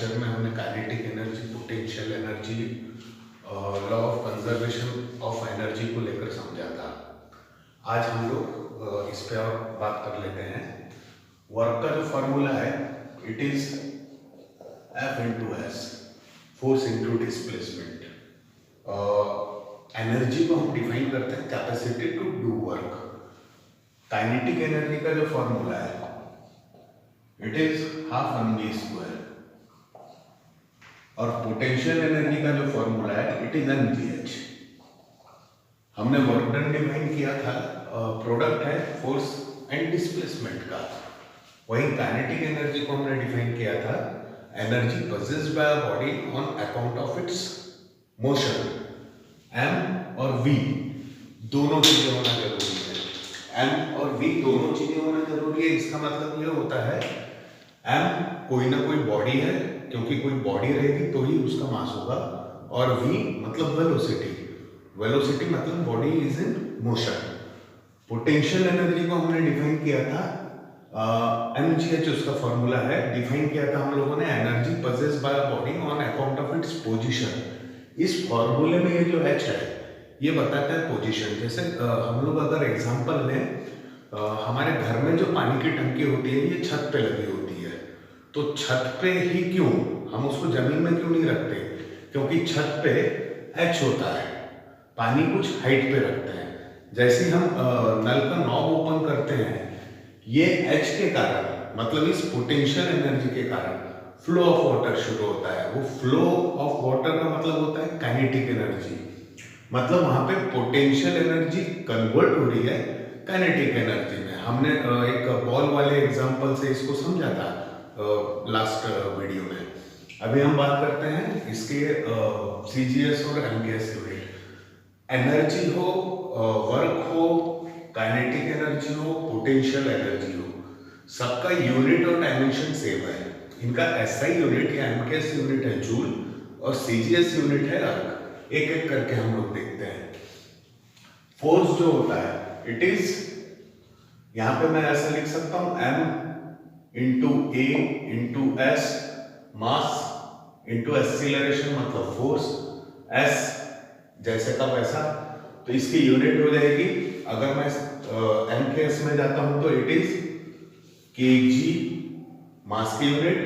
Lecture में हमने kinetic energy, potential energy, law of conservation of energy को लेकर समझा था। आज हम लोग इस पे और बात कर लेते हैं। वर्क का जो फॉर्मूला है it is F into S, force into displacement. Energy को हम डिफाइन करते हैं capacity to do work. Kinetic energy का जो फॉर्मूला है it is half mv square और पोटेंशियल एनर्जी का जो फॉर्मूला है इट इज mgh। हमने वर्क डन डिफाइन किया था, प्रोडक्ट है फोर्स एंड डिस्प्लेसमेंट का। वही काइनेटिक एनर्जी को हमने डिफाइन किया था energy possessed by a body on account of its motion। m और v दोनों चीजें होना जरूरी है। m और v दोनों चीजें होना जरूरी है। इसका मतलब ये होता है m कोई ना कोई बॉडी है, क्योंकि कोई बॉडी रहेगी तो ही उसका मास होगा, और v मतलब वेलोसिटी। वेलोसिटी मतलब body is in motion. Potential energy को हमने डिफाइन किया था mgh, उसका फॉर्मूला है। डिफाइन किया था हम लोगों ने energy possessed by a body on account of its position। इस फॉर्मूले में ये जो h है ये बताता है पोजीशन। जैसे हम लोग अगर एग्जांपल लें, हमारे घर में जो पानी की टंकी होती है ये छत पे लगी होती है, तो छत पे ही क्यों, हम उसको जमीन में क्यों नहीं रखते? क्योंकि छत पे h होता है, पानी कुछ हाइट पे रखते हैं। जैसे हम नल का नॉब ओपन करते हैं, ये h के कारण, मतलब इस पोटेंशियल एनर्जी के कारण फ्लो ऑफ वाटर शुरू होता है। वो फ्लो ऑफ वाटर का मतलब होता है काइनेटिक एनर्जी। मतलब वहां पे पोटेंशियल एनर्जी कन्वर्ट हो रही है काइनेटिक एनर्जी में। हमने एक बॉल वाले एग्जांपल से इसको समझा था लास्ट वीडियो में। अभी हम बात करते हैं इसके सीजीएस और एमकेएस यूनिट। एनर्जी हो, वर्क हो, काइनेटिक एनर्जी हो, पोटेंशियल एनर्जी हो, सबका यूनिट और डायमेंशन सेम है। इनका एसआई यूनिट या एमकेएस यूनिट है जूल और सीजीएस यूनिट है अर्क। एक एक करके हम लोग देखते हैं। फोर्स जो होता है इट इज, यहां पे मैं ऐसा लिख सकता हूं m into a into s, mass into acceleration मतलब फोर्स, s जैसे का वैसा। तो इसकी यूनिट हो जाएगी, अगर मैं एमकेएस में जाता हूं तो इट इज केजी मास की यूनिट,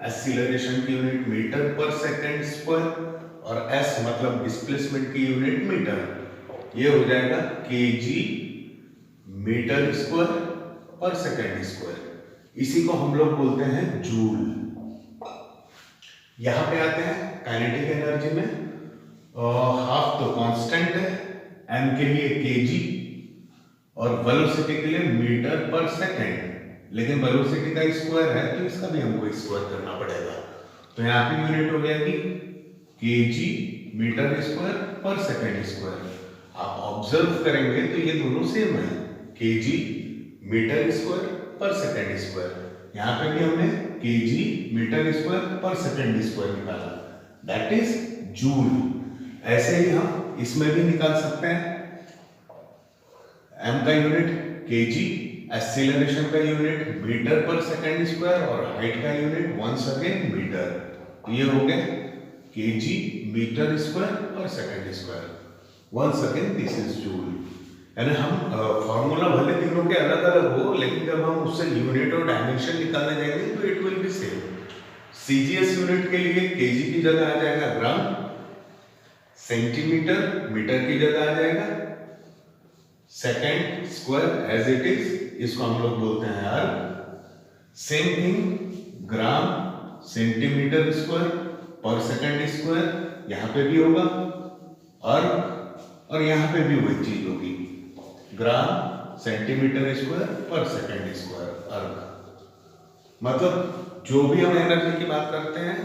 एक्सीलरेशन की यूनिट मीटर पर सेकंड स्क्वायर, और s मतलब डिस्प्लेसमेंट की यूनिट मीटर। ये हो जाएगा केजी मीटर स्क्वायर पर सेकंड स्क्वायर। इसी को हम लोग बोलते हैं जूल। यहां पे आते हैं काइनेटिक एनर्जी में, हाफ तो कांस्टेंट है, m के लिए केजी और वेलोसिटी के लिए मीटर पर सेकंड। लेकिन वेलोसिटी का स्क्वायर है तो इसका भी हमको स्क्वायर करना पड़ेगा। तो यहाँ पे यूनिट हो जाएगी केजी मीटर स्क्वायर पर सेकंड स्क्वायर। आप ऑब्जर्व करेंगे तो ये दोनों सेम है, केजी मीटर स्क्वायर पर सेकंड स्क्वायर। यहाँ पे भी हमने केजी मीटर स्क्वायर पर सेकंड स्क्वायर निकाला, दैट इज जूल। ऐसे ही हम इसमें भी निकाल सकते हैं। m का यूनिट केजी, एक्सीलरेशन का यूनिट मीटर पर सेकंड स्क्वायर और हाइट का यूनिट वंस अगेन मीटर। तो ये हो गए केजी मीटर स्क्वायर पर second square. Once again this is joule. यानी हम फॉर्मूला भले तीनों के अलग अलग हो, लेकिन जब हम उससे यूनिट और डायमेंशन निकालने जाएंगे तो it will B same. CGS unit के लिए केजी की जगह आ जाएगा ग्राम, सेंटीमीटर मीटर की जगह आ जाएगा second square as it is, इसको हम लोग बोलते हैं erg. Same thing gram centimetre square पर सेकंड स्क्वायर, यहां पे भी होगा अर्ग, और यहां पे भी वही चीज होगी, ग्राम सेंटीमीटर स्क्वायर पर सेकंड स्क्वायर अर्ग। मतलब जो भी हम एनर्जी की बात करते हैं,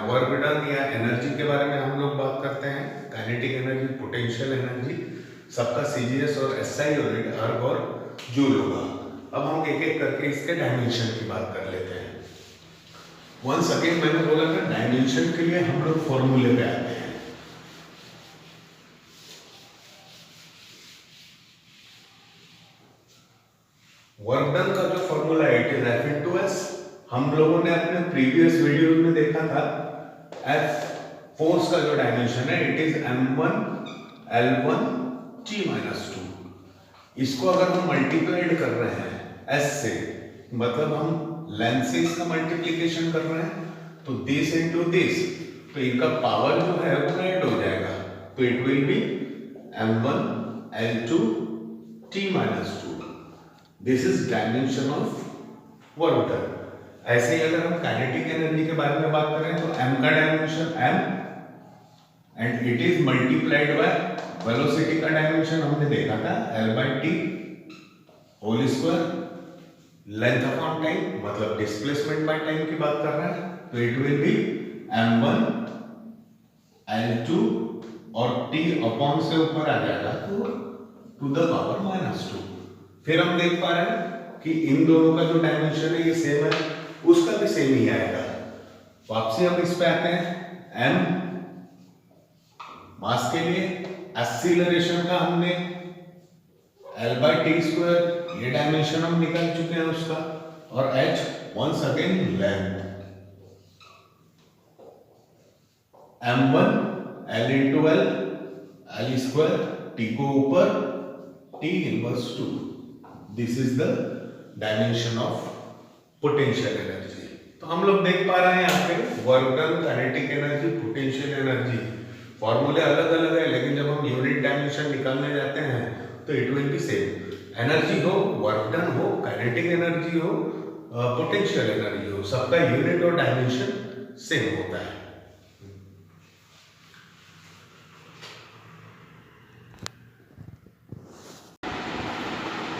वर्क डन या एनर्जी के बारे में हम लोग बात करते हैं, काइनेटिक एनर्जी, पोटेंशियल एनर्जी, सबका सीजीएस और एसआई यूनिट अर्ग और जूल होगा। अब हम एक एक करके इसके डायमेंशन की बात कर लेते हैं। वंस अगेन मैंने बोला था डायमेंशन के लिए हम लोग फॉर्मूले पे आते हैं। वर्क डन का जो फॉर्मूला है it is F into S, हम लोगों ने अपने प्रीवियस वीडियो में देखा था एफ फोर्स का जो डायमेंशन है it is m1 l1 t-2। इसको अगर हम मल्टीप्लाइड कर रहे हैं s से, मतलब हम लेंथ से इसका मल्टीप्लिकेशन कर रहे हैं, तो दिस इनटू दिस, तो इनका पावर जो है वो ऐड हो जाएगा, तो it will B m1 l2 t-2। This is dimension of work done. ऐसे ही अगर हम काइनेटिक एनर्जी के बारे में बात करें तो m का dimension m and it is multiplied by velocity का डायमेंशन हमने देखा था l/t whole square, length upon time मतलब डिस्प्लेसमेंट बाय टाइम की बात कर रहे हैं, तो it will B m1 l2 और t अपॉन से ऊपर आ जाएगा तो टू द पावर -2। फिर हम देख पा रहे हैं कि इन दोनों का जो डायमेंशन है ये सेम है, उसका भी सेम ही आएगा। वापसी हम इस पे आते हैं, m मास के लिए, एक्सीलरेशन का हमने l/t², ये डायमेंशन हम निकाल चुके हैं उसका, और h once again length, m1 l into l, l² t को ऊपर, t inverse 2। This is the dimension of potential energy. तो हम लोग देख पा रहे हैं यहाँ पे work done, kinetic energy, potential energy, फॉर्मूले अलग अलग है, लेकिन जब हम यूनिट डायमेंशन निकालने जाते हैं तो it will B same. Energy हो, वर्क डन हो, काइनेटिक एनर्जी हो, पोटेंशियल एनर्जी हो, सबका यूनिट और डायमेंशन सेम होता है।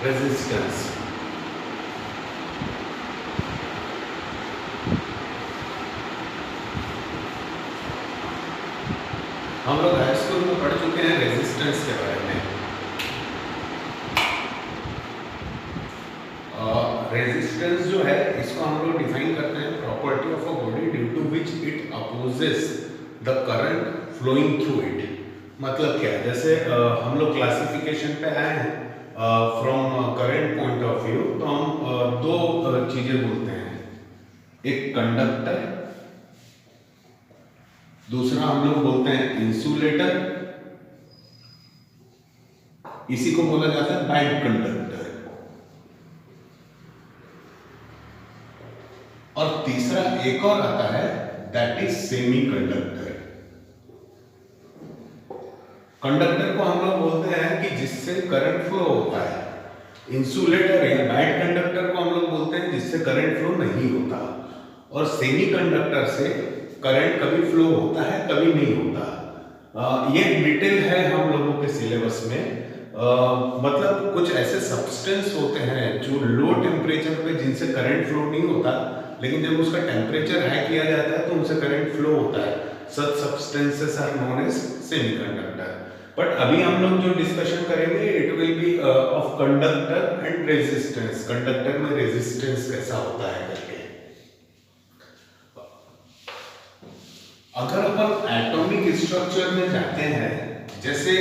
रेजिस्टेंस, हम लोग हाई स्कूल में पढ़ चुके हैं रेजिस्टेंस के बारे में। रेजिस्टेंस जो है इसको हम लोग डिफाइन करते हैं, property of a body due to which it opposes the current flowing through it. मतलब क्या है, जैसे हम लोग क्लासिफिकेशन पे आए हैं from current point of view, तो हम दो चीजें बोलते हैं, एक कंडक्टर, दूसरा हम लोग बोलते हैं इंसुलेटर, इसी को बोला जाता है बाइक कंडक्टर, और तीसरा एक और आता है that is semi conductor. Conductor को हम लोग बोलते हैं कि जिससे करंट फ्लो होता है, इंसुलेटर या बाइक कंडक्टर को हम लोग बोलते हैं जिससे करंट फ्लो नहीं होता, और सेमी कंडक्टर से करंट कभी फ्लो होता है कभी नहीं होता। ये डिटेल है हम लोगों के सिलेबस में। मतलब कुछ ऐसे सब्सटेंस होते हैं जो लो टेम्परेचर पे जिनसे करंट फ्लो नहीं होता, लेकिन जब उसका टेम्परेचर हाई किया जाता है तो उनसे करंट फ्लो होता है। Such substances are known as semiconductor. But अभी हम लोग जो डिस्कशन करेंगे it will be of conductor and resistance, conductor में रेजिस्टेंस कैसा होता है करके। अगर अपन एटॉमिक स्ट्रक्चर में जाते हैं, जैसे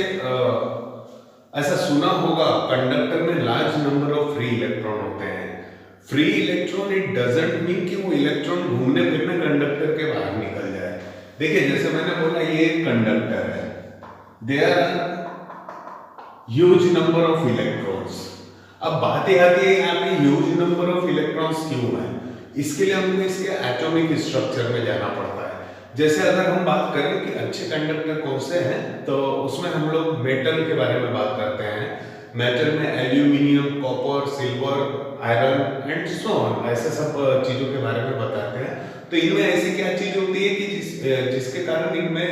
ऐसा सुना होगा कंडक्टर में large number of free electron होते हैं। Free electron it doesn't mean कि वो इलेक्ट्रॉन घूमने फिरने कंडक्टर के बाहर निकल जाए। देखिए जैसे मैंने बोला ये एक कंडक्टर है, there are huge number of electrons. अब बात ये आती है यहाँ पे ह्यूज नंबर ऑफ इलेक्ट्रॉन्स क्यों है, इसके लिए हमको इसके एटॉमिक स्ट्रक्चर में जाना पड़ता है। जैसे अगर हम बात करें कि अच्छे कंडक्टर कौन से हैं, तो उसमें हम लोग मेटल के बारे में बात करते हैं। मेटल में aluminium, copper, silver, iron and so on, ऐसे सब चीजों के बारे में बताते हैं। तो इनमें ऐसी क्या चीज होती है कि जिसके कारण इनमें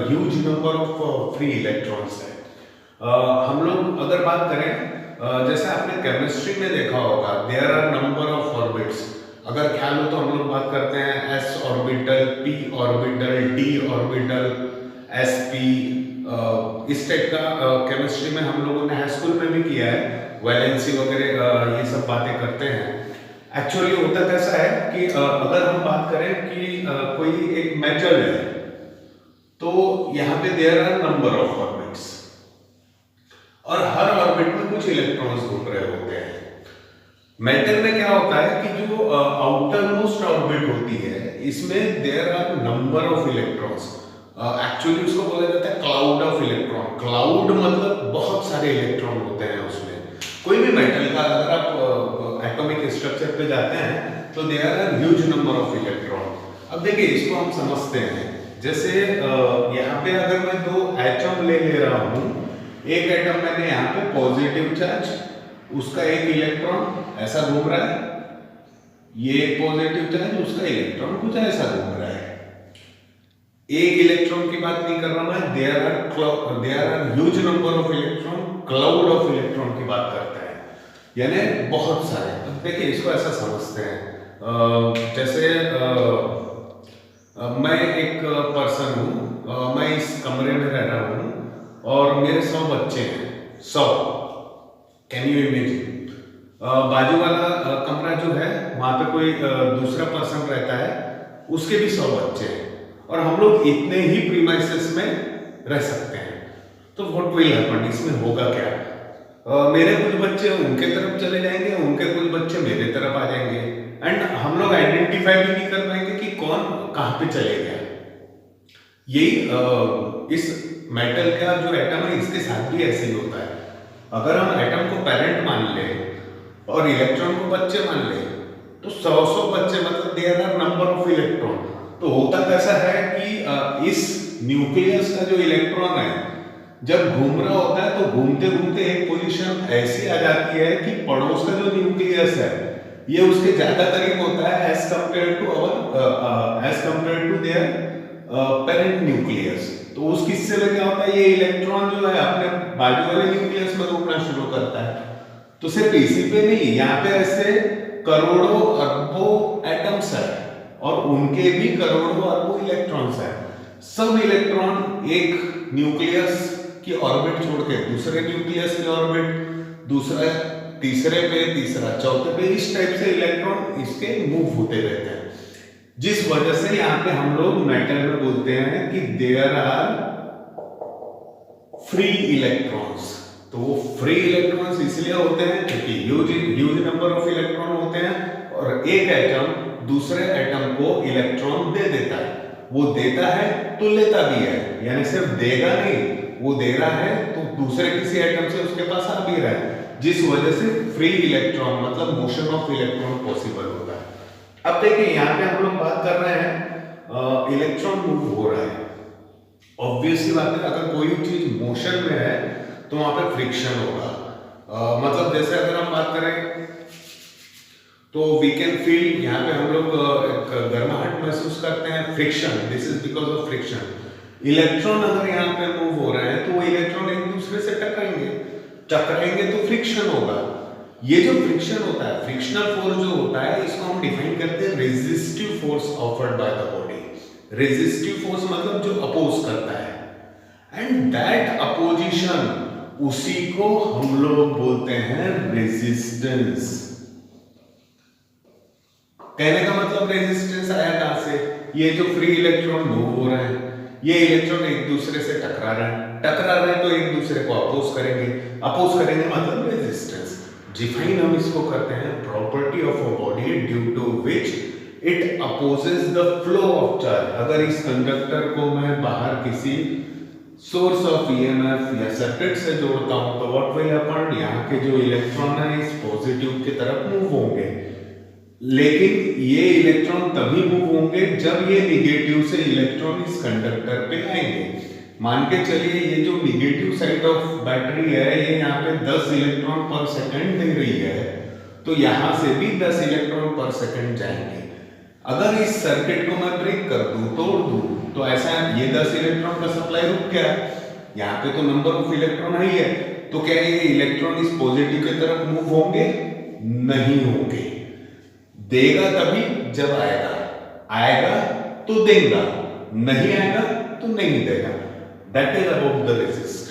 huge number of free electrons है। हम लोग अगर बात करें जैसे आपने केमिस्ट्री में देखा होगा there are number of orbits. अगर ख्याल हो तो हम लोग बात करते हैं s orbital, p orbital, d orbital, sp, इस टाइप का केमिस्ट्री में हम लोगों ने हाई स्कूल में भी किया है, वैलेंसी वगैरह ये सब बातें करते हैं। एक्चुअली होता कैसा है कि अगर हम बात करें कि कोई एक मेटल है तो यहाँ पे there are number of orbits, और हर ऑर्बिट में कुछ इलेक्ट्रॉन्स घूम रहे होते हैं। मेटल में क्या होता है कि जो आउटर मोस्ट ऑर्बिट होती है, इसमें there are number of electrons. Actually उसको बोला जाता है क्लाउड ऑफ इलेक्ट्रॉन। क्लाउड मतलब बहुत सारे इलेक्ट्रॉन होते हैं उसमें। कोई भी मेटल का अगर आप एटॉमिक स्ट्रक्चर पे जाते हैं तो there are huge number of electron. अब देखिए इसको हम समझते हैं, जैसे यहाँ पे अगर मैं दो एटम ले रहा हूँ, एक एटम मैंने यहाँ पे पॉजिटिव चार्ज, उसका एक इलेक्ट्रॉन ऐसा घूम रहा है, ये एक पॉजिटिव चार्ज, उसका इलेक्ट्रॉन कुछ ऐसा घूम रहा है। एक इलेक्ट्रॉन की बात नहीं कर रहा मैं, there are huge number of electron, cloud of electron की बात करते हैं, यानी बहुत सारे। देखिए इसको ऐसा समझते हैं, जैसे मैं एक पर्सन हूँ, मैं इस कमरे में रह रहा हूँ और मेरे 100 बच्चे हैं, 100। Can you imagine? बाजू वाला कमरा जो है वहाँ पे कोई दूसरा पर्सन रहता है, उसके भी 100 बच्चे हैं और हम लोग इतने ही प्रीमाइसेस में रह सकते हैं। तो व्हाट विल हैपन, इसमें होगा क्या? मेरे कुछ बच्चे उनके तरफ चले जाएंगे, उनके कुछ बच्चे मेरे तरफ आ जाएंगे, एंड हम लोग आइडेंटिफाई भी नहीं कर पाएंगे कि कौन कहाँ पे चले गया। यही इस मेटल का जो एटम है इसके साथ भी ऐसे ही होता है। अगर हम एटम को पेरेंट मान ले और इलेक्ट्रॉन को बच्चे मान ले तो 100 बच्चे मतलब there are number of electron. तो होता कैसा है कि इस न्यूक्लियस का जो इलेक्ट्रॉन है जब घूम रहा होता है तो घूमते घूमते एक पोजीशन ऐसी आ जाती है कि पड़ोस का जो न्यूक्लियस है ये उसके ज्यादा करीब होता है as compare to their parent nucleus. तो उस किस्से में क्या होता है, ये इलेक्ट्रॉन जो है अपने बाजू वाले न्यूक्लियस में घूमना शुरू करता है। तो सिर्फ इसी पे नहीं, यहाँ पे ऐसे करोड़ों अरबों एटम्स है और उनके भी करोड़ों अरबों इलेक्ट्रॉन्स है। सब इलेक्ट्रॉन एक न्यूक्लियस की ऑर्बिट छोड़ के दूसरे न्यूक्लियस की ऑर्बिट, दूसरा तीसरे पे, तीसरा चौथे पे, इस टाइप से इलेक्ट्रॉन इसके मूव होते रहते हैं। जिस वजह से यहाँ पे हम लोग मेटल में बोलते हैं कि देयर आर फ्री इलेक्ट्रॉन्स। तो वो फ्री इलेक्ट्रॉन्स इसलिए होते हैं क्योंकि ह्यूज नंबर ऑफ इलेक्ट्रॉन होते हैं और एक एटम दूसरे एटम को इलेक्ट्रॉन दे देता है। वो देता है तो लेता भी है, यानी सिर्फ देगा नहीं, वो दे रहा है तो दूसरे किसी एटम से उसके पास आ भी रहा है, जिस वजह से फ्री इलेक्ट्रॉन मतलब मोशन ऑफ इलेक्ट्रॉन पॉसिबल होता है। अब देखिए यहाँ पे हम लोग बात कर रहे हैं इलेक्ट्रॉन मूव हो रहा है। ऑब्वियस सी बात है, अगर कोई चीज मोशन में है तो वहां पे फ्रिक्शन होगा। मतलब जैसे अगर हम बात करें तो वी कैन फील, यहाँ पे हम लोग एक गर्माहट महसूस करते हैं, friction, this is because of friction. Electron अगर यहाँ पे मूव हो रहे हैं तो वो इलेक्ट्रॉन एक दूसरे से टकराएंगे तो फ्रिक्शन होगा। ये जो फ्रिक्शन होता है, फ्रिक्शनल फोर्स जो होता है, इसको हम डिफाइन करते हैं resistive force offered by the body. Resistive force मतलब जो अपोज करता है, एंड दैट अपोजिशन, उसी को हम लोग बोलते हैं रेजिस्टेंस। कहने का मतलब रेजिस्टेंस आया कहां से? ये जो फ्री इलेक्ट्रॉन मूव हो रहे हैं, ये इलेक्ट्रॉन एक दूसरे से टकरा रहे हैं तो एक दूसरे को अपोज करेंगे मतलब रेजिस्टेंस। डिफाइन हम इसको करते हैं property of a body due to which it opposes the flow of charge. अगर इस कंडक्टर को मैं बाहर किसी सोर्स ऑफ ईएमएफ या सर्किट से जोड़ता हूं तो व्हाट विल हैपन, यहाँ के जो इलेक्ट्रॉन है इस पॉजिटिव की तरफ मूव होंगे, लेकिन ये इलेक्ट्रॉन तभी मूव होंगे जब ये निगेटिव से इलेक्ट्रॉन इस कंडक्टर पे आएंगे। मान के चलिए ये जो निगेटिव साइड ऑफ बैटरी है ये यहाँ पे 10 इलेक्ट्रॉन पर सेकंड दे रही है, तो यहाँ से भी 10 इलेक्ट्रॉन पर सेकंड जाएंगे। अगर इस सर्किट को मैं ब्रेक कर दूं, तोड़ दूं, तो ऐसा ये 10 इलेक्ट्रॉन का सप्लाई रुक गया। यहाँ पे तो नंबर ऑफ इलेक्ट्रॉन ही है, तो क्या ये इलेक्ट्रॉन इस पॉजिटिव की तरफ मूव होंगे? नहीं होंगे। देगा तभी जब आएगा तो देगा, नहीं आएगा तो नहीं देगा। That is about the resistance.